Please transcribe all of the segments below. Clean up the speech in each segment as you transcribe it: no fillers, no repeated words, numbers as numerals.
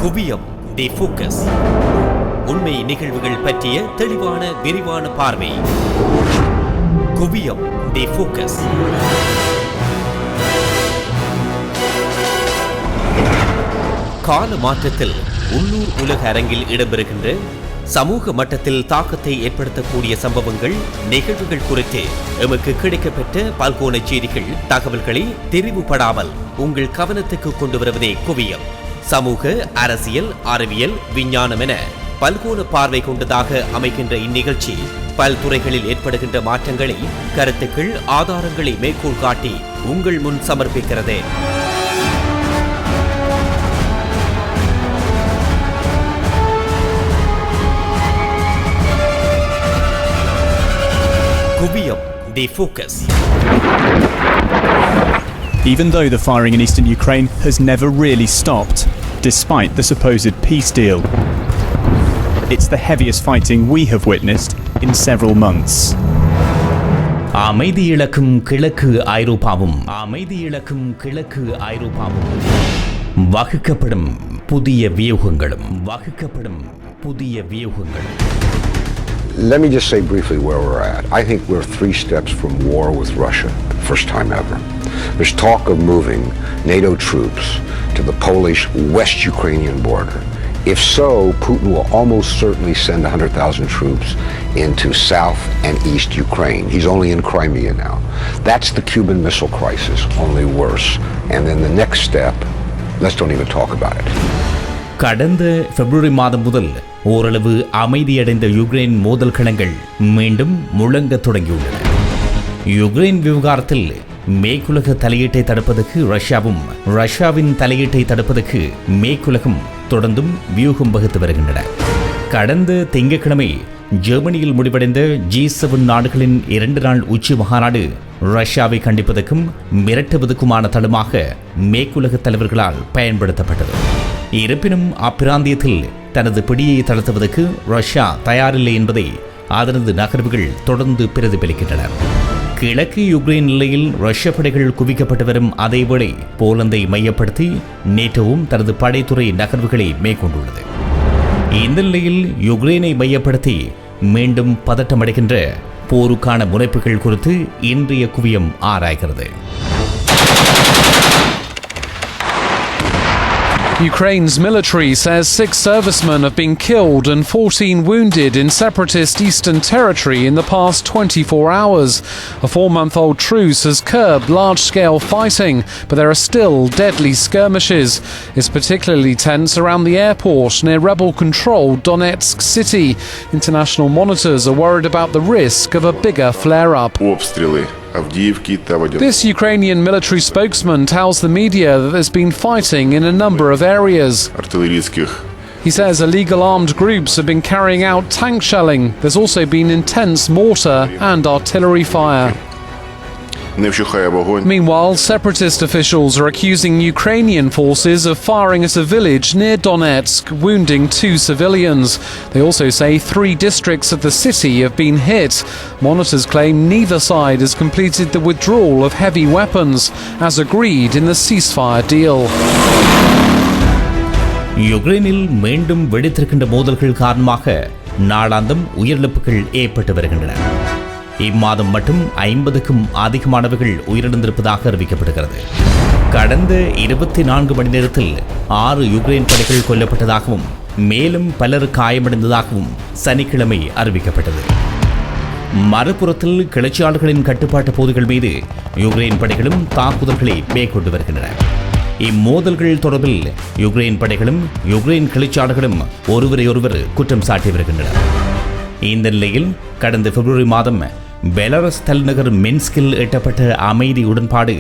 குவியம் தி ஃபோக்கஸ். உண்மை நிகழ்வுகள் பற்றிய தெளிவான விரிவான பார்வை. குவியம் தி ஃபோக்கஸ். கால மாற்றத்தில் உள்ளூர் உலக அரங்கில் இடம்பெறுகின்ற சமூக மட்டத்தில் தாக்கத்தை ஏற்படுத்தக்கூடிய சம்பவங்கள், நிகழ்வுகள் குறித்து எமக்கு கிடைக்கப்பெற்ற பல்கோண செய்திகள், தகவல்களை தெரிவுபடாமல் உங்கள் கவனத்துக்கு கொண்டு வருவதே குவியம். சமூக, அரசியல், அறிவியல், விஞ்ஞானம் என பல்கோண பார்வை கொண்டதாக அமைகின்ற இந்நிகழ்ச்சி பல்துறைகளில் ஏற்படுகின்ற மாற்றங்களை, கருத்துக்கள், ஆதாரங்களை மேற்கோள் காட்டி உங்கள் முன் சமர்ப்பிக்கிறது. Kuviyam, the focus. Even though the firing in eastern Ukraine has never really stopped, despite the supposed peace deal, it's the heaviest fighting we have witnessed in several months. அமைதி இழக்கும் கிழக்கு ஐரோப்பாவும் வகுக்கப்படும் புதிய வியூகங்களும் Let me just say briefly where we're at. I think we're 3 steps from war with Russia, first time ever. There's talk of moving NATO troops to the Polish West Ukrainian border. If so, Putin will almost certainly send 100,000 troops into South and East Ukraine. He's only in Crimea now. That's the Cuban Missile Crisis, only worse. And then the next step, let's don't even talk about it. கடந்த பிப்ரவரி மாதம் முதல் ஓரளவு அமைதியடைந்த Ukraine மோதல் களங்கள் மீண்டும் முழங்க தொடங்கியுள்ளன. Ukraine விவகாரத்தில் மேற்குலக தலையீட்டை தடுப்பதற்கு ரஷ்யாவும், ரஷ்யாவின் தலையீட்டை தடுப்பதற்கு மேற்குலகம் தொடர்ந்தும் வியூகம் வகுத்து வருகின்றன. கடந்த திங்கட்கிழமை ஜெர்மனியில் முடிவடைந்த G7 நாடுகளின் 2 நாள் உச்சி மகாநாடு ரஷ்யாவை கண்டிப்பதற்கும் மிரட்டுவதற்குமான தளமாக மேற்குலக தலைவர்களால் பயன்படுத்தப்பட்டது. இருப்பினும் அப்பிராந்தியத்தில் தனது பிடியை தளர்த்துவதற்கு ரஷ்யா தயாரில்லை என்பதை அதனது நகர்வுகள் தொடர்ந்து பிரதிபலிக்கின்றன. கிழக்கு யுக்ரைன் நிலையில் ரஷ்ய படைகள் குவிக்கப்பட்டு வரும் அதேவேளை போலந்தை மையப்படுத்தி நேட்டோவும் தனது படைத்துறை நகர்வுகளை மேற்கொண்டுள்ளது. இந்த நிலையில் யுக்ரைனை மையப்படுத்தி மீண்டும் பதட்டமடைகின்ற போருக்கான முனைப்புகள் குறித்து இன்றைய குவியம் ஆராய்கிறது. Ukraine's military says 6 servicemen have been killed and 14 wounded in separatist eastern territory in the past 24 hours. A 4-month-old truce has curbed large-scale fighting, but there are still deadly skirmishes. It's particularly tense around the airport near rebel-controlled Donetsk city. International monitors are worried about the risk of a bigger flare-up. This Ukrainian military spokesman tells the media that there's been fighting in a number of areas. He says illegal armed groups have been carrying out tank shelling. There's also been intense mortar and artillery fire. Meanwhile, separatist officials are accusing Ukrainian forces of firing at a village near Donetsk, wounding 2 civilians. They also say 3 districts of the city have been hit. Monitors claim neither side has completed the withdrawal of heavy weapons, as agreed in the ceasefire deal. யுக்ரைனில் மீண்டும் வெடித்திருக்கின்ற மோதல்கள் காரணமாக நாளாந்தம் உயிரிழப்புகள் ஏற்பட்டு வருகின்றன. இம்மாதம் மட்டும் 50க்கும் அதிகமானவர்கள் உயிரிழந்திருப்பதாக அறிவிக்கப்படுகிறது. கடந்த 24 மணி நேரத்தில் 6 யுக்ரைன் படைகள் கொல்லப்பட்டதாகவும் மேலும் பலர் காயமடைந்ததாகவும் சனிக்கிழமை அறிவிக்கப்பட்டது. மறுபுறத்தில் கிளர்ச்சியாளர்களின் கட்டுப்பாட்டு பகுதிகள் மீது யுக்ரைன் படைகளும் தாக்குதல்களை மேற்கொண்டு வருகின்றன. இம்மோதல்கள் தொடர்பில் யுக்ரைன் படைகளும் யுக்ரைன் கிளர்ச்சியாளர்களும் ஒருவரையொருவர் குற்றம் சாட்டி வருகின்றனர். இந்த நிலையில் கடந்த பிப்ரவரி மாதம் பெலாரஸ் தலைநகர் மின்ஸ்கில் எட்டப்பட்ட அமைதி உடன்பாடு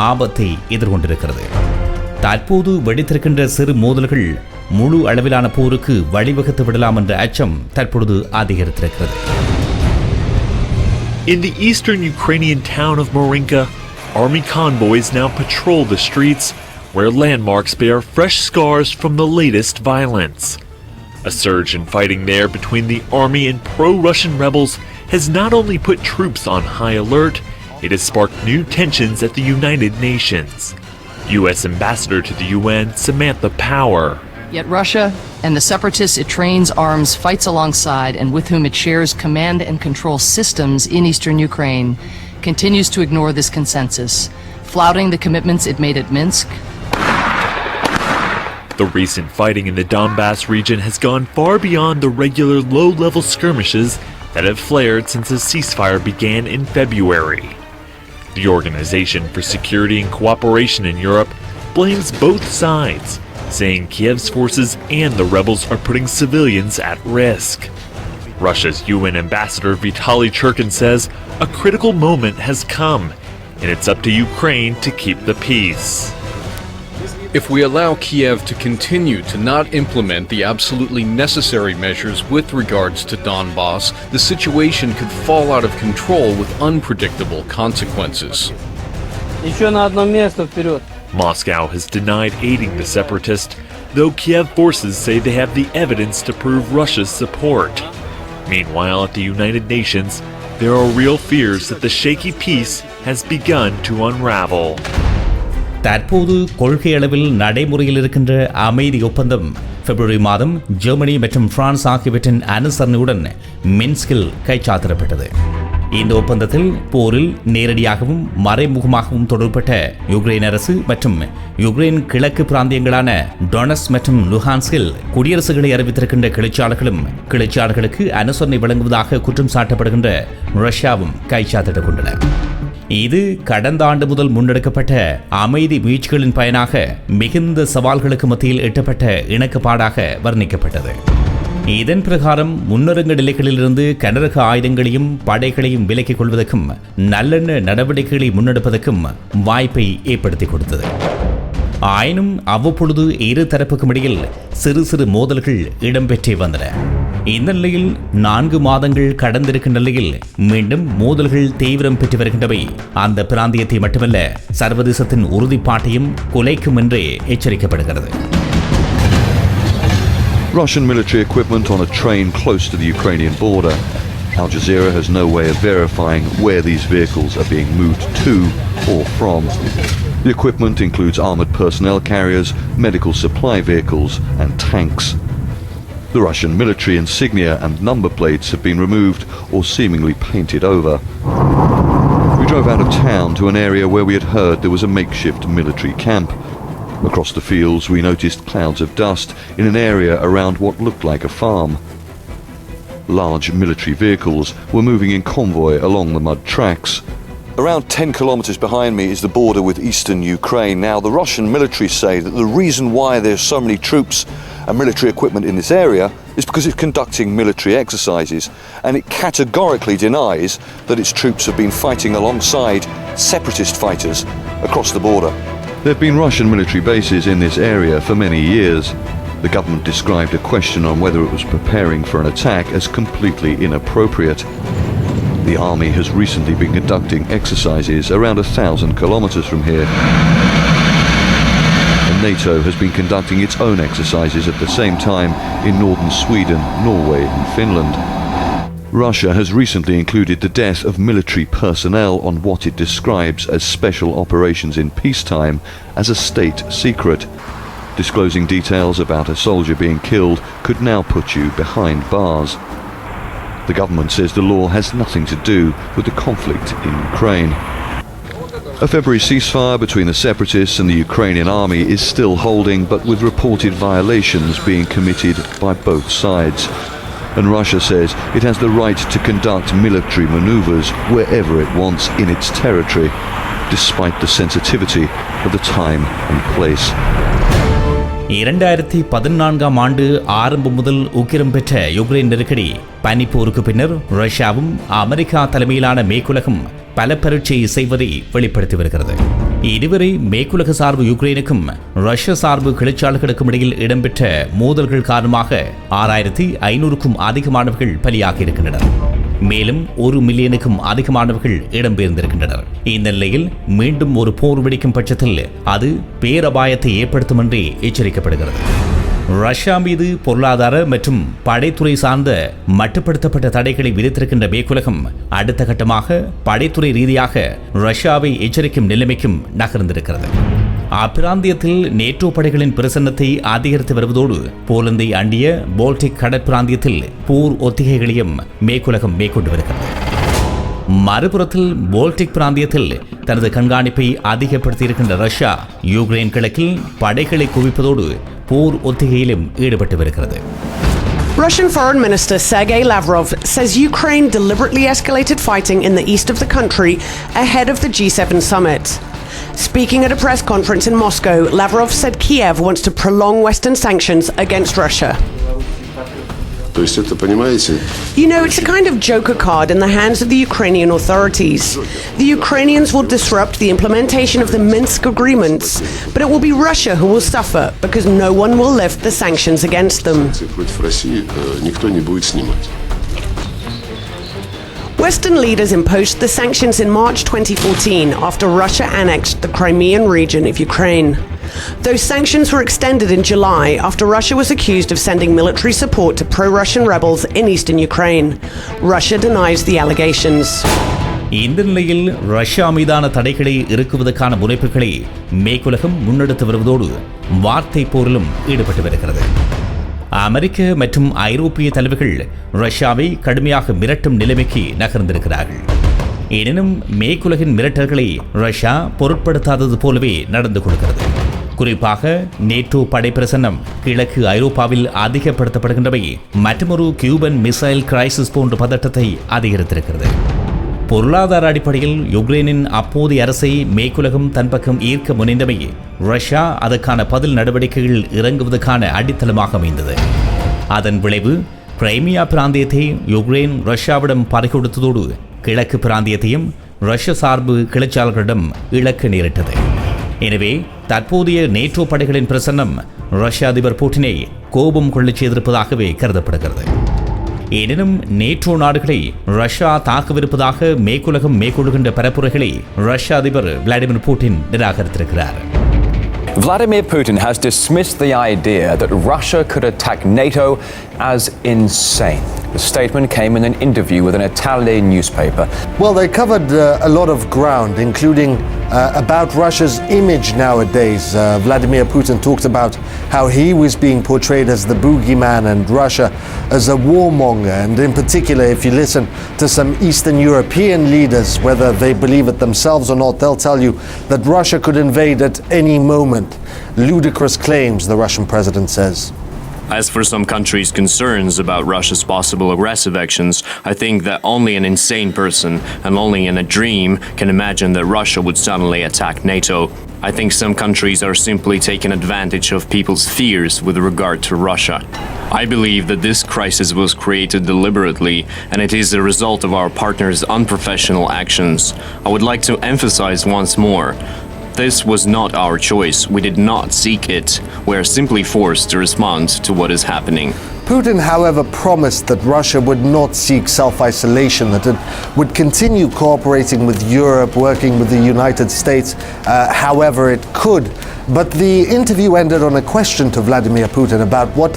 ஆபத்தை எதிர்கொண்டிருக்கிறது. தற்போது வெடித்திருக்கின்ற சிறு மோதல்கள் முழு அளவிலான போருக்கு வழிவகுத்து விடலாம் என்ற அச்சம் தற்பொழுது அதிகரித்திருக்கிறது. In the eastern Ukrainian town of Marinka, army convoys now patrol the streets where landmarks bear fresh scars from the latest violence. A surge in fighting there between the army and pro-Russian rebels has not only put troops on high alert, it has sparked new tensions at the United Nations. U.S. Ambassador to the UN Samantha Power Yet Russia and the separatists it trains, arms, fights alongside, and with whom it shares command and control systems in eastern Ukraine, continues to ignore this consensus, flouting the commitments it made at Minsk. The recent fighting in the Donbass region has gone far beyond the regular low-level skirmishes that have flared since the ceasefire began in February. The Organization for Security and Cooperation in Europe blames both sides, saying Kiev's forces and the rebels are putting civilians at risk. Russia's UN ambassador Vitaly Churkin says a critical moment has come, and it's up to Ukraine to keep the peace. If we allow Kiev to continue to not implement the absolutely necessary measures with regards to Donbass, the situation could fall out of control with unpredictable consequences. Moscow has denied aiding the separatists, though Kiev forces say they have the evidence to prove Russia's support. Meanwhile, at the United Nations, there are real fears that the shaky peace has begun to unravel. தற்போது கொள்கை அளவில் நடைமுறையில் இருக்கின்ற அமைதி ஒப்பந்தம் பிப்ரவரி மாதம் Germany மற்றும் France ஆகியவற்றின் அனுசரணையுடன் மின்ஸ்கில் கைச்சாத்திடப்பட்டது. இந்த ஒப்பந்தத்தில் போரில் நேரடியாகவும் மறைமுகமாகவும் தொடர்பட்ட யுக்ரைன் அரசு மற்றும் யுக்ரைன் கிழக்கு பிராந்தியங்களான டொனஸ் மற்றும் லுஹான்ஸ்கில் குடியரசுகளை அறிவித்திருக்கின்ற கிளர்ச்சியாளர்களும் கிளர்ச்சியாளர்களுக்கு அனுசரணை வழங்குவதாக குற்றம் சாட்டப்படுகின்ற ரஷ்யாவும் கைச்சாத்திட்டுக் கொண்டன. இது கடந்த ஆண்டு முதல் முன்னெடுக்கப்பட்ட அமைதி முயற்சிகளின் பயனாக மிகுந்த சவால்களுக்கு மத்தியில் எட்டப்பட்ட இணக்கப்பாடாக வர்ணிக்கப்பட்டது. இதன் பிரகாரம் முன்னரங்க நிலைகளிலிருந்து கனரக ஆயுதங்களையும் படைகளையும் விலக்கிக் கொள்வதற்கும் நல்லெண்ண நடவடிக்கைகளை முன்னெடுப்பதற்கும் வாய்ப்பை ஏற்படுத்தி கொடுத்தது. ஆயினும் அவ்வப்பொழுது இரு தரப்புக்கும் இடையில் சிறு சிறு மோதல்கள் இடம்பெற்றே வந்தன. இந்த நிலையில் 4 மாதங்கள் கடந்திருக்கும் நிலையில் மீண்டும் மோதல்கள் தீவிரம் பெற்று வருகின்றவை அந்த பிராந்தியத்தை மட்டுமல்ல சர்வதேசத்தின் உறுதிப்பாட்டையும் குலைக்கும் என்றே எச்சரிக்கப்படுகிறது. Russian military equipment on a train close to the Ukrainian border. Al Jazeera has no way of verifying where these vehicles are being moved to or from. The equipment includes armoured personnel carriers, medical supply vehicles and tanks. The Russian military insignia and number plates have been removed or seemingly painted over. We drove out of town to an area where we had heard there was a makeshift military camp. Across the fields we noticed clouds of dust in an area around what looked like a farm. Large military vehicles were moving in convoy along the mud tracks. Around 10 kilometers behind me is the border with eastern Ukraine. Now, the Russian military say that the reason why there's so many troops and military equipment in this area is because it's conducting military exercises, and it categorically denies that its troops have been fighting alongside separatist fighters across the border. There have been Russian military bases in this area for many years. The government described a question on whether it was preparing for an attack as completely inappropriate. The army has recently been conducting exercises around 1,000 kilometers from here. And NATO has been conducting its own exercises at the same time in northern Sweden, Norway and Finland. Russia has recently included the death of military personnel on what it describes as special operations in peacetime as a state secret. Disclosing details about a soldier being killed could now put you behind bars. The government says the law has nothing to do with the conflict in Ukraine. A February ceasefire between the separatists and the Ukrainian army is still holding, but with reported violations being committed by both sides. And Russia says it has the right to conduct military maneuvers wherever it wants in its territory, despite the sensitivity of the time and place. 2014 ஆண்டு ஆரம்பம் முதல் உக்கிரம் பெற்ற Ukraine நெருக்கடி பனிப்போருக்கு பின்னர் ரஷ்யாவும் America தலைமையிலான மேற்குலகும் பல பரீட்சை செய்வதை வெளிப்படுத்தி வருகிறது. இதுவரை மேற்குலக சார்பு யுக்ரைனுக்கும் ரஷ்ய சார்பு கிளர்ச்சியாளர்களுக்கும் இடையில் இடம்பெற்ற மோதல்கள் காரணமாக 6500க்கும் அதிகமானவர்கள் பலியாகி இருக்கின்றனர். மேலும் 1 மில்லியனுக்கும் அதிகமானவர்கள் இடம்பெயர்ந்திருக்கின்றனர். இந்த நிலையில் மீண்டும் ஒரு போர் வெடிக்கும் பட்சத்தில் அது பேரபாயத்தை ஏற்படுத்தும் என்றே எச்சரிக்கப்படுகிறது. ரஷ்யா மீது பொருளாதார மற்றும் படைத்துறை சார்ந்த மட்டுப்படுத்தப்பட்ட தடைகளை விதித்திருக்கின்ற மேற்குலகம் அடுத்த கட்டமாக படைத்துறை ரீதியாக ரஷ்யாவை எச்சரிக்கும் நிலைமைக்கும் நகர்ந்திருக்கிறது. அப்பிராந்தியத்தில் நேட்டோ படைகளின் பிரசன்னத்தை அதிகரித்து வருவதோடு போலந்தை அண்டிய பால்டிக் கடற்பிராந்தியத்தில் போர் ஒத்திகைகளையும் மேற்குலகம் மேற்கொண்டு வருகிறது. மறுபுறத்தில் பால்டிக் பிராந்தியத்தில் தனது கண்காணிப்பை அதிகப்படுத்தியிருக்கின்ற ரஷ்யா யுக்ரைன் கிழக்கில் படைகளை குவிப்பதோடு போர் ஒத்திகையிலும் ஈடுபட்டு வருகிறது. Russian Foreign Minister Sergei Lavrov says Ukraine deliberately escalated fighting in the east of the country ahead of the G7 summit. Speaking at a press conference in Moscow, Lavrov said Kiev wants to prolong Western sanctions against Russia. You know, it's a kind of joker card in the hands of the Ukrainian authorities. The Ukrainians will disrupt the implementation of the Minsk agreements, but it will be Russia who will suffer because no one will lift the sanctions against them. Western leaders imposed the sanctions in March 2014 after Russia annexed the Crimean region of Ukraine. Those sanctions were extended in July after Russia was accused of sending military support to pro-Russian rebels in eastern Ukraine. Russia denies the allegations. இந்த நிலையில் Russia மீதான தடைகளை இறுக்குவதற்கான முனைப்புகளை மேற்குலகம் முன்னெடுத்து வருவதோடு வார்த்தை போரிலும் ஈடுபட்டு வருகிறது. அமெரிக்க மற்றும் ஐரோப்பிய தலைவர்கள் ரஷ்யாவை கடுமையாக மிரட்டும் நிலைமைக்கு நகர்ந்திருக்கிறார்கள். எனினும் மேற்குலகின் மிரட்டல்களை ரஷ்யா பொருட்படுத்தாதது போலவே நடந்து கொள்கிறது. குறிப்பாக நேட்டோ படை பிரசன்னம் கிழக்கு ஐரோப்பாவில் அதிகப்படுத்தப்படுகின்றவை மற்றொரு கியூபன் மிசைல் கிரைசிஸ் போன்ற பதட்டத்தை அதிகரித்திருக்கிறது. பொருளாதார அடிப்படையில் யுக்ரைனின் அப்போதைய அரசை மேற்குலகம் தன் பக்கம் ஈர்க்க முனைந்தவை ரஷ்யா அதற்கான பதில் நடவடிக்கைகள் இறங்குவதற்கான அடித்தளமாக அமைந்தது. அதன் விளைவு கிரைமியா பிராந்தியத்தை யுக்ரைன் ரஷ்யாவிடம் பறிகொடுத்ததோடு கிழக்கு பிராந்தியத்தையும் ரஷ்ய சார்பு கிளர்ச்சியாளர்களிடம் இழக்க நேரிட்டது. எனவே தற்போதைய நேட்டோ படைகளின் பிரசன்னம் ரஷ்ய அதிபர் புட்டினை கோபம் கொள்ளச் செய்திருப்பதாகவே கருதப்படுகிறது. எனினும் நேட்டோ நாடுகளை ரஷ்யா தாக்கவிருப்பதாக மேற்குலகம் மேற்கொள்கின்ற பரப்புரைகளை ரஷ்ய அதிபர் விளாடிமிர் புட்டின் நிராகரித்திருக்கிறார். Vladimir Putin has dismissed the idea that Russia could attack NATO as insane. The statement came in an interview with an Italian newspaper. Well, they covered a lot of ground, including about Russia's image nowadays. Vladimir Putin talked about how he was being portrayed as the boogeyman and Russia as a warmonger. And in particular, if you listen to some Eastern European leaders, whether they believe it themselves or not, they'll tell you that Russia could invade at any moment. Ludicrous claims, the Russian president says. As for some countries' concerns about Russia's possible aggressive actions, I think that only an insane person and only in a dream can imagine that Russia would suddenly attack NATO. I think some countries are simply taking advantage of people's fears with regard to Russia. I believe that this crisis was created deliberately and it is a result of our partners' unprofessional actions. I would like to emphasize once more, this was not our choice. We did not seek it. We are simply forced to respond to what is happening. Putin, however, promised that Russia would not seek self-isolation, that it would continue cooperating with Europe, working with the United States, however it could. But the interview ended on a question to Vladimir Putin about what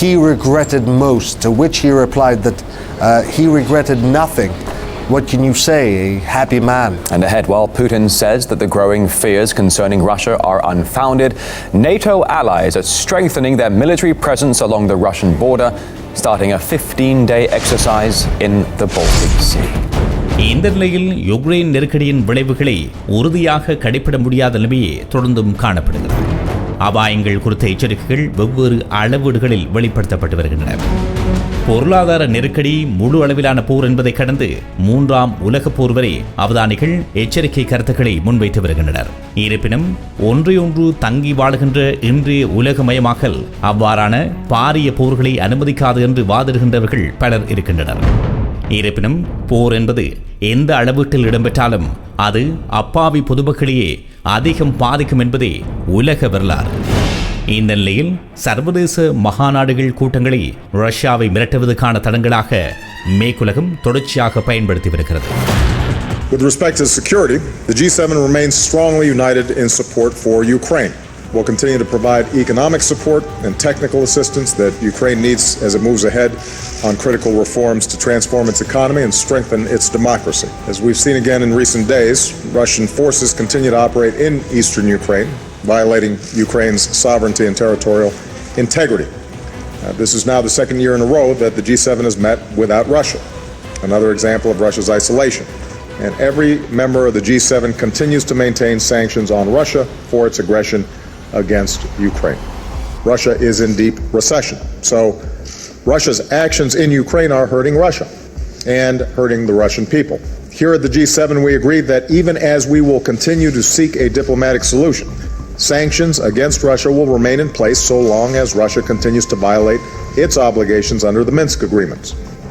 he regretted most, to which he replied that he regretted nothing. What can you say, a happy man? And ahead, while Putin says that the growing fears concerning Russia are unfounded, NATO allies are strengthening their military presence along the Russian border, starting a 15-day exercise in the Baltic Sea. இந்த நிலையில் Ukraine நெருக்கடியின் விளைவுகளை உறுதியாக கணிப்பிட முடியாத நிலைமையே தொடர்ந்தும் காணப்படுகிறது. அபாயங்கள் குறித்த எச்சரிக்கைகள் வெவ்வேறு அளவீடுகளில் வெளிப்படுத்தப்பட்டு வருகின்றன. பொருளாதார நெருக்கடி முழு அளவிலான போர் என்பதை கடந்து 3ஆம் உலகப் போர் வரை அவதானிகள் எச்சரிக்கை கருத்துக்களை முன்வைத்து வருகின்றனர். இருப்பினும் ஒன்றையொன்று தங்கி வாழுகின்ற இன்றைய உலகமயமாக்கல் அவ்வாறான பாரிய போர்களை அனுமதிக்காது என்று வாதிடுகின்றவர்கள் பலர் இருக்கின்றனர். இருப்பினும் போர் என்பது எந்த அளவீட்டில் இடம்பெற்றாலும் அது அப்பாவி பொதுமக்களையே அதிகம் பாதிக்கும் என்பதே உலக வரலாறு. இந்த நிலையில் சர்வதேச மகாநாடுகள் கூட்டங்களை ரஷ்யாவை மிரட்டுவதற்கான தடங்களாக மேற்குலகம் தொடர்ச்சியாக பயன்படுத்தி வருகிறது. With respect to security, the G7 remains strongly united in support for Ukraine. We'll continue to provide economic support and technical assistance that Ukraine needs as it moves ahead on critical reforms to transform its economy and strengthen its democracy. As we've seen again in recent days, Russian forces continue to operate in eastern Ukraine, violating Ukraine's sovereignty and territorial integrity. This is now the second year in a row that the G7 has met without Russia, another example of Russia's isolation. And every member of the G7 continues to maintain sanctions on Russia for its aggression against Ukraine. Russia is in deep recession. So Russia's actions in Ukraine are hurting Russia and hurting the Russian people. Here at the G7, we agreed that even as we will continue to seek a diplomatic solution, sanctions against Russia will remain in place so long as Russia continues to violate its obligations under the Minsk agreements.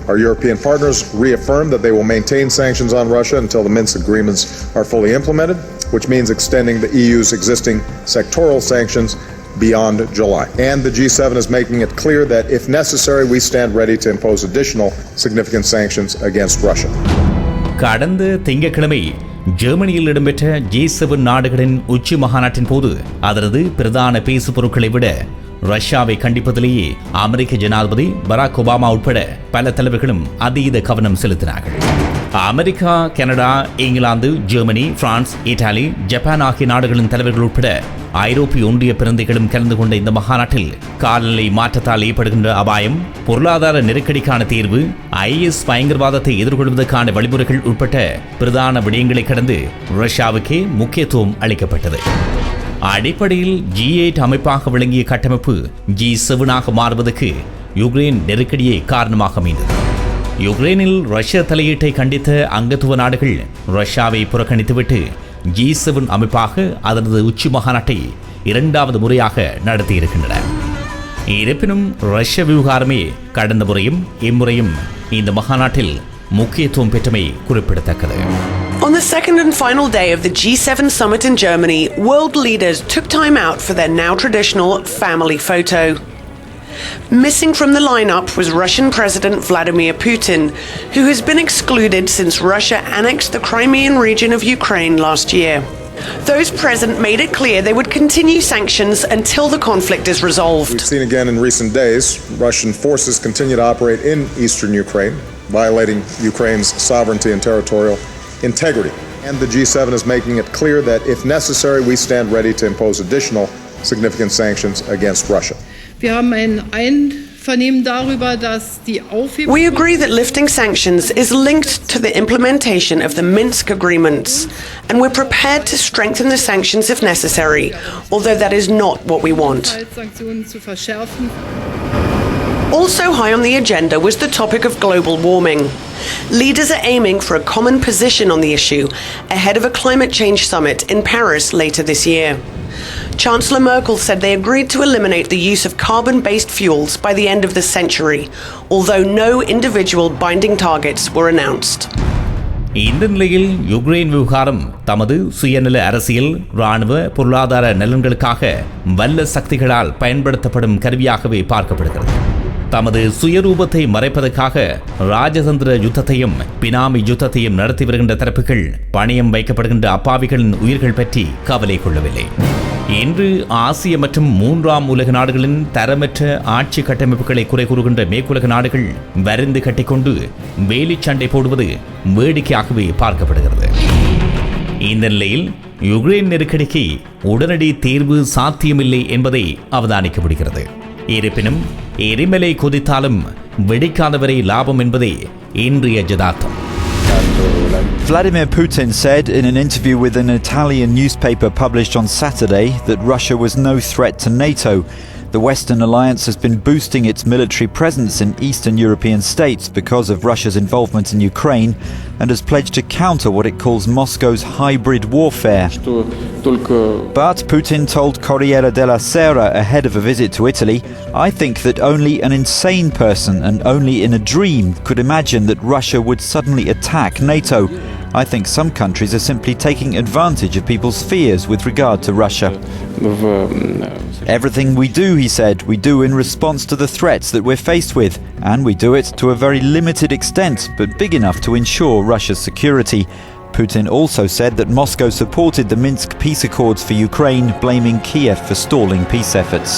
Our European partners reaffirmed that they will maintain sanctions on Russia until the Minsk agreements are fully implemented, which means extending the EU's existing sectoral sanctions beyond July. And the G7 is making it clear that if necessary, we stand ready to impose additional significant sanctions against Russia. கடந்த திங்கட்கிழமை ஜெர்மனியில் இடம்பெற்ற G7 நாடுகளின் உச்சி மாநாட்டின் போது அதனது பிரதான பேசு பொருட்களை விட ரஷ்யாவை கண்டிப்பதிலேயே அமெரிக்க ஜனாதிபதி பராக் ஒபாமா உட்பட பல தலைவர்களும் அதீத கவனம் செலுத்தினார்கள். America, Canada, England, Germany, France, Italy, Japan ஆகிய நாடுகளின் தலைவர்கள் உட்பட ஐரோப்பிய ஒன்றிய பிரதிநிதிகளும் கலந்து கொண்ட இந்த மகாநாட்டில் காலநிலை மாற்றத்தால் ஏற்படுகின்ற அபாயம், பொருளாதார நெருக்கடிக்கான தீர்வு, IS பயங்கரவாதத்தை எதிர்கொள்வதற்கான வழிமுறைகள் உட்பட்ட பிரதான விடயங்களை கடந்து ரஷ்யாவுக்கே முக்கியத்துவம் அளிக்கப்பட்டது. அடிப்படையில் G8 அமைப்பாக விளங்கிய கட்டமைப்பு G7 மாறுவதற்கு யுக்ரைன் நெருக்கடியே காரணமாக அமைந்தது. யுக்ரைனில் ரஷ்ய தலையீட்டை கண்டித்த அங்கத்துவ நாடுகள் ரஷ்யாவை புறக்கணித்துவிட்டு G7 அமைப்பாக அதனது உச்சி மாநாட்டை இரண்டாவது முறையாக நடத்தியிருக்கின்றன. இருப்பினும் ரஷ்ய விவகாரமே கடந்த முறையும் இம்முறையும் இந்த மகாநாட்டில் முக்கியத்துவம் பெற்றமை குறிப்பிடத்தக்கது. On the second and final day of the G7 summit in Germany, world leaders took time out for their now traditional family photo. Missing from the lineup was Russian President Vladimir Putin, who has been excluded since Russia annexed the Crimean region of Ukraine last year. Those present made it clear they would continue sanctions until the conflict is resolved. We've seen again in recent days, Russian forces continue to operate in eastern Ukraine, violating Ukraine's sovereignty and territorial integrity. And the G7 is making it clear that if necessary, we stand ready to impose additional significant sanctions against Russia. We agree that lifting sanctions is linked to the implementation of the Minsk agreements, and we're prepared to strengthen the sanctions if necessary, although that is not what we want. Also high on the agenda was the topic of global warming. Leaders are aiming for a common position on the issue ahead of a climate change summit in Paris later this year. Chancellor Merkel said they agreed to eliminate the use of carbon-based fuels by the end of the century, although no individual binding targets were announced. இந்த நிலையில் Ukraine விவகாரம் தமது சுயநல அரசியல், இராணுவ, பொருளாதார நலன்களுக்காக வல்ல சக்திகளால் பயன்படுத்தப்படும் கருவியாகவே பார்க்கப்படுகிறது. தமது சுயரூபத்தை மறைப்பதற்காக ராஜதந்திர யுத்தத்தையும் பினாமி யுத்தத்தையும் நடத்தி வருகின்ற தரப்புகள் பணியம் வைக்கப்படுகின்ற அப்பாவிகளின் உயிர்கள் பற்றி கவலை கொள்ளவில்லை. இன்று ஆசிய மற்றும் மூன்றாம் உலக நாடுகளின் தரமற்ற ஆட்சி கட்டமைப்புகளை குறை கூறுகின்ற மேற்குலக நாடுகள் வருந்து கட்டிக்கொண்டு வேலி சண்டை போடுவது வேடிக்கையாகவே பார்க்கப்படுகிறது. இந்த நிலையில் யுக்ரைன் நெருக்கடிக்கு உடனடி தீர்வு சாத்தியமில்லை என்பதை அவதானிக்க முடிகிறது. இருப்பினும் எரிமலை கொதித்தாலும் வெடிக்காதவரை லாபம் என்பதே இன்றைய யதார்த்தம். Vladimir Putin said in an interview with an Italian newspaper published on Saturday that Russia was no threat to NATO. The Western alliance has been boosting its military presence in Eastern European states because of Russia's involvement in Ukraine and has pledged to counter what it calls Moscow's hybrid warfare. But Putin told Corriere della Sera ahead of a visit to Italy, "I think that only an insane person and only in a dream could imagine that Russia would suddenly attack NATO. I think some countries are simply taking advantage of people's fears with regard to Russia. Everything we do," he said, "we do in response to the threats that we're faced with, and we do it to a very limited extent, but big enough to ensure Russia's security." Putin also said that Moscow supported the Minsk peace accords for Ukraine, blaming Kiev for stalling peace efforts.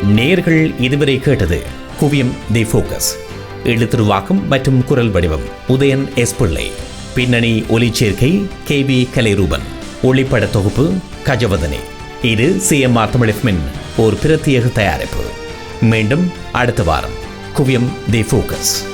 நேர்கள் இதுவரை கேட்டது குவியம் தி focus. எழுத்துருவாக்கம் மற்றும் குரல் வடிவம் Udayan S பிள்ளை. பின்னணி ஒலிச்சேர்க்கை KB Kalairoopan. ஒளிப்பட தொகுப்பு கஜவதனி. இது CMR தமிழ் FM ஒரு பிரத்யேக தயாரிப்பு. மீண்டும் அடுத்த வாரம் குவியம் தி ஃபோக்கஸ்.